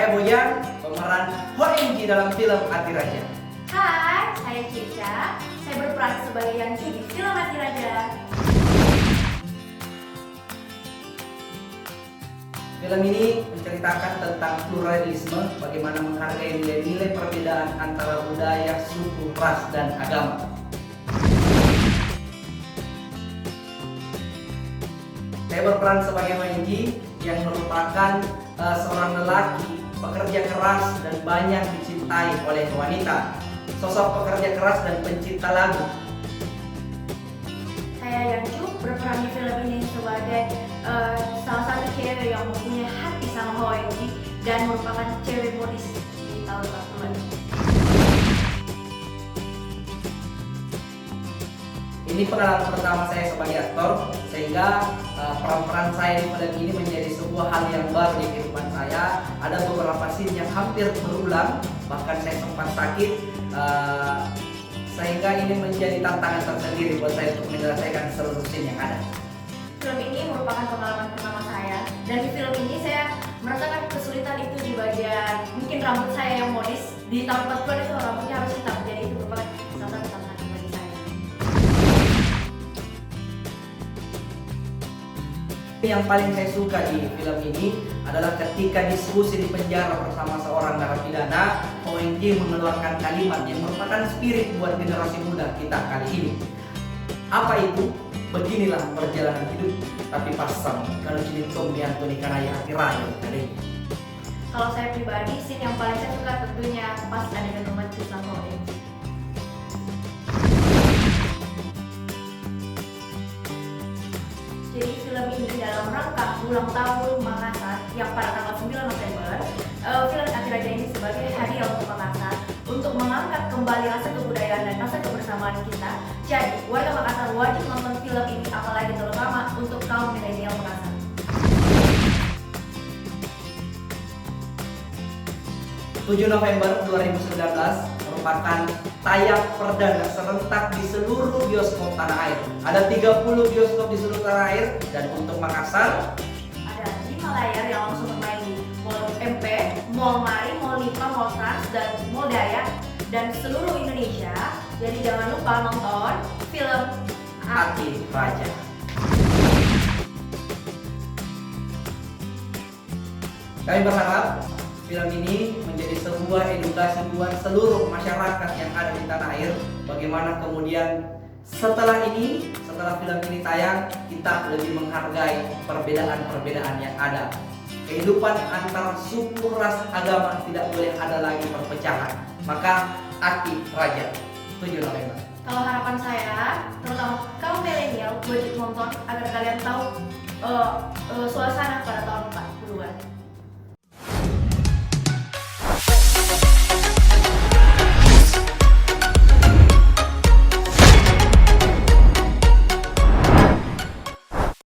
Saya Boyan, pemeran Hoenji dalam film Ati Raja. Hai, saya Cica. Saya berperan sebagai Yanji di film Ati Raja. Film ini menceritakan tentang pluralisme, bagaimana menghargai nilai-nilai perbedaan antara budaya, suku, ras, dan agama. Saya berperan sebagai Hoenji yang merupakan seorang lelaki pekerja keras dan banyak dicintai oleh wanita. Sosok pekerja keras dan pencinta lagu. Saya Yanju berperan di film ini sebagai salah satu cewek yang mempunyai hati sama Hoenji dan merupakan cewek modis di tahun 40-an. Ini pengalaman pertama saya sebagai aktor, sehingga peran saya di film ini menjadi sebuah hal yang baru di kehidupan saya. Ada beberapa scene yang hampir berulang, bahkan saya sempat sakit, sehingga ini menjadi tantangan tersendiri buat saya untuk menyelesaikan seluruh scene yang ada. Film ini merupakan pengalaman pertama saya, dan di film ini saya merasakan kesulitan itu di bagian mungkin rambut saya yang modis. Di tahun 40-an itu rambutnya harus hitam, jadi itu merupakan salah satu tantangan bagi saya. Yang paling saya suka di film ini adalah ketika diskusi di penjara bersama seorang narapidana, Hoenji mengeluarkan kalimat yang merupakan spirit buat generasi muda kita kali ini. Apa itu? Beginilah perjalanan hidup, tapi pasang kalau jadi Tommy Anthony Kanaya Ati Raja kali ini. Kalau saya pribadi, scene yang paling saya suka tentunya pas adegan romantis sama Hoenji. Jadi film ini dalam rangka ulang tahun Makassar yang pada tanggal 9 November, film Ati Raja ini sebagai hadiah untuk Makassar untuk mengangkat kembali rasa kebudayaan dan rasa kebersamaan kita. Jadi warga Makassar wajib nonton film ini, apalagi terutama untuk kaum milenial Makassar. Tujuh November 2019 merupakan tayang perdana serentak di seluruh bioskop tanah air. Ada 30 bioskop di seluruh tanah air, dan untuk Makassar Ada 5 layar yang langsung bermain di Mall MP, Mall Mari, Mall Nipa, Mall Trans, dan Mall Dayak, dan seluruh Indonesia. Jadi jangan lupa nonton film Ati Raja. Kami berharap film ini menjadi sebuah edukasi buat seluruh masyarakat yang ada di tanah air. Bagaimana kemudian setelah film ini tayang, kita lebih menghargai perbedaan-perbedaan yang ada. Kehidupan antara suku, ras, agama tidak boleh ada lagi perpecahan. Maka Ati Raja, 7 November. Kalau harapan saya, terutama kaum milenial, wajib nonton agar kalian tahu suasana pada tahun 40-an.